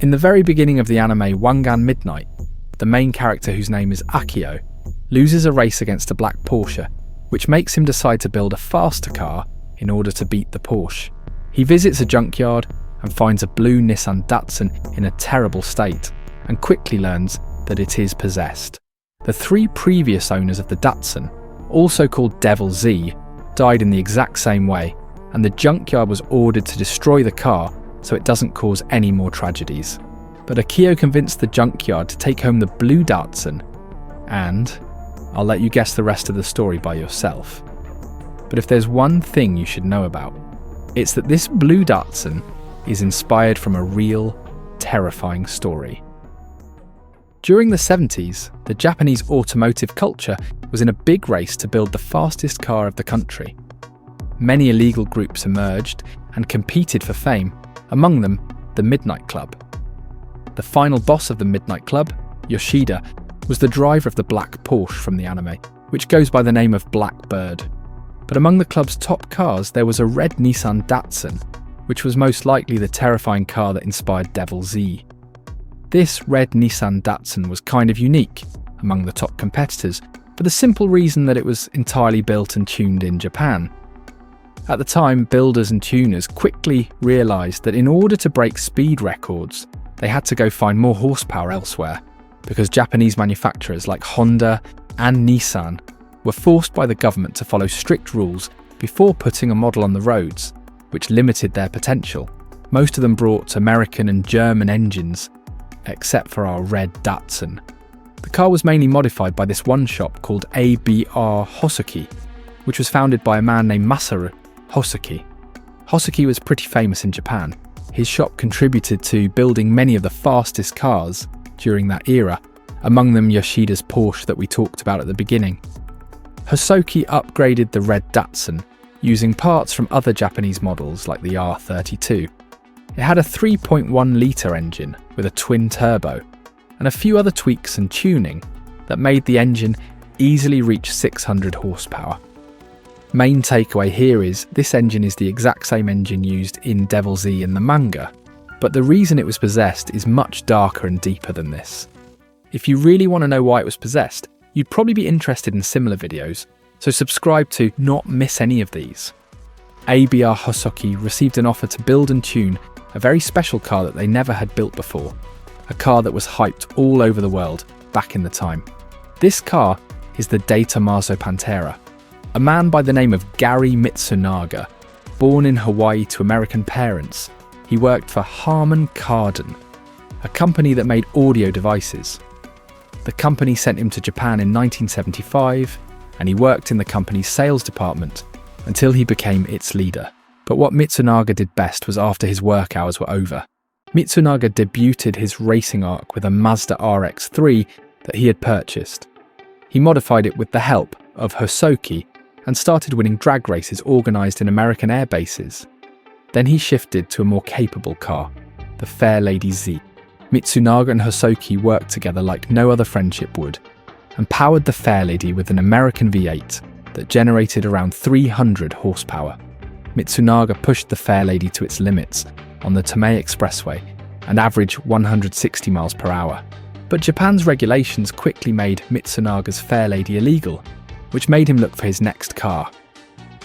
In the very beginning of the anime Wangan Midnight, the main character, whose name is Akio, loses a race against a black Porsche, which makes him decide to build a faster car in order to beat the Porsche. He visits a junkyard and finds a blue Nissan Datsun in a terrible state, and quickly learns that it is possessed. The 3 previous owners of the Datsun, also called Devil Z, died in the exact same way, and the junkyard was ordered to destroy the car so it doesn't cause any more tragedies. But Akio convinced the junkyard to take home the blue Datsun, and I'll let you guess the rest of the story by yourself. But if there's one thing you should know about, it's that this blue Datsun is inspired from a real, terrifying story. During the 70s, the Japanese automotive culture was in a big race to build the fastest car of the country. Many illegal groups emerged and competed for fame, among them the Midnight Club. The final boss of the Midnight Club, Yoshida, was the driver of the black Porsche from the anime, which goes by the name of Blackbird. But among the club's top cars there was a red Nissan Datsun, which was most likely the terrifying car that inspired Devil Z. This red Nissan Datsun was kind of unique among the top competitors for the simple reason that it was entirely built and tuned in Japan. At the time, builders and tuners quickly realised that in order to break speed records, they had to go find more horsepower elsewhere, because Japanese manufacturers like Honda and Nissan were forced by the government to follow strict rules before putting a model on the roads, which limited their potential. Most of them brought American and German engines, except for our red Datsun. The car was mainly modified by this one shop called ABR Hosoki, which was founded by a man named Masaru Hosoki. Hosoki was pretty famous in Japan. His shop contributed to building many of the fastest cars during that era, among them Yoshida's Porsche that we talked about at the beginning. Hosoki upgraded the red Datsun using parts from other Japanese models like the R32. It had a 3.1 litre engine with a twin turbo, and a few other tweaks and tuning that made the engine easily reach 600 horsepower. Main takeaway here is this engine is the exact same engine used in Devil Z in the manga, but the reason it was possessed is much darker and deeper than this. If you really want to know why it was possessed, you'd probably be interested in similar videos, so subscribe to not miss any of these. ABR Hosoki received an offer to build and tune a very special car that they never had built before, a car that was hyped all over the world back in the time. This car is the Tomaso Pantera, a man by the name of Gary Mitsunaga. Born in Hawaii to American parents, he worked for Harman Kardon, a company that made audio devices. The company sent him to Japan in 1975, and he worked in the company's sales department until he became its leader. But what Mitsunaga did best was after his work hours were over. Mitsunaga debuted his racing arc with a Mazda RX-3 that he had purchased. He modified it with the help of Hosoki and started winning drag races organised in American air bases. Then he shifted to a more capable car, the Fair Lady Z. Mitsunaga and Hosoki worked together like no other friendship would, and powered the Fair Lady with an American V8 that generated around 300 horsepower. Mitsunaga pushed the Fair Lady to its limits on the Tomei Expressway and averaged 160 miles per hour. But Japan's regulations quickly made Mitsunaga's Fair Lady illegal, which made him look for his next car.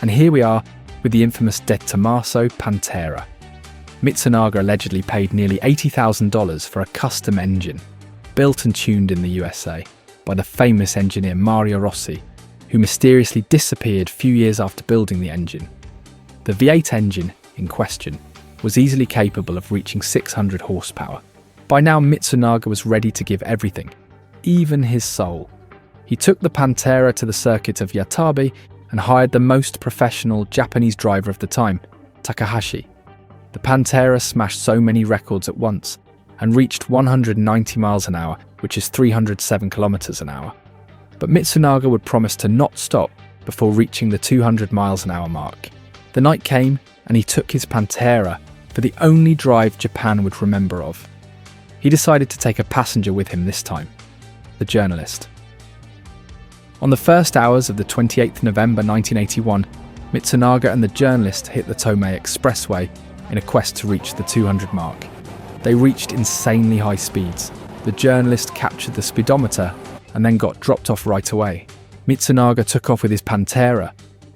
And here we are with the infamous Tomaso Pantera. Mitsunaga allegedly paid nearly $80,000 for a custom engine, built and tuned in the USA by the famous engineer Mario Rossi, who mysteriously disappeared a few years after building the engine. The V8 engine in question was easily capable of reaching 600 horsepower. By now, Mitsunaga was ready to give everything, even his soul. He took the Pantera to the circuit of Yatabe and hired the most professional Japanese driver of the time, Takahashi. The Pantera smashed so many records at once and reached 190 miles an hour, which is 307 kilometers an hour. But Mitsunaga would promise to not stop before reaching the 200 miles an hour mark. The night came and he took his Pantera for the only drive Japan would remember of. He decided to take a passenger with him this time, the journalist. On the first hours of the 28th November 1981, Mitsunaga and the journalist hit the Tomei Expressway in a quest to reach the 200 mark. They reached insanely high speeds. The journalist captured the speedometer and then got dropped off right away. Mitsunaga took off with his Pantera,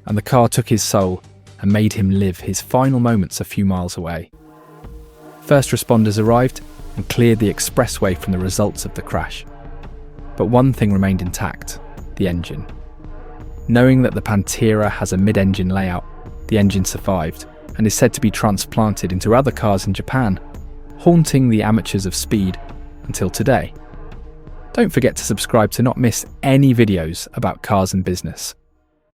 and the car took his soul and made him live his final moments a few miles away. First responders arrived and cleared the expressway from the results of the crash. But one thing remained intact: the engine. Knowing that the Pantera has a mid-engine layout, the engine survived and is said to be transplanted into other cars in Japan, haunting the amateurs of speed until today. Don't forget to subscribe to not miss any videos about cars and business.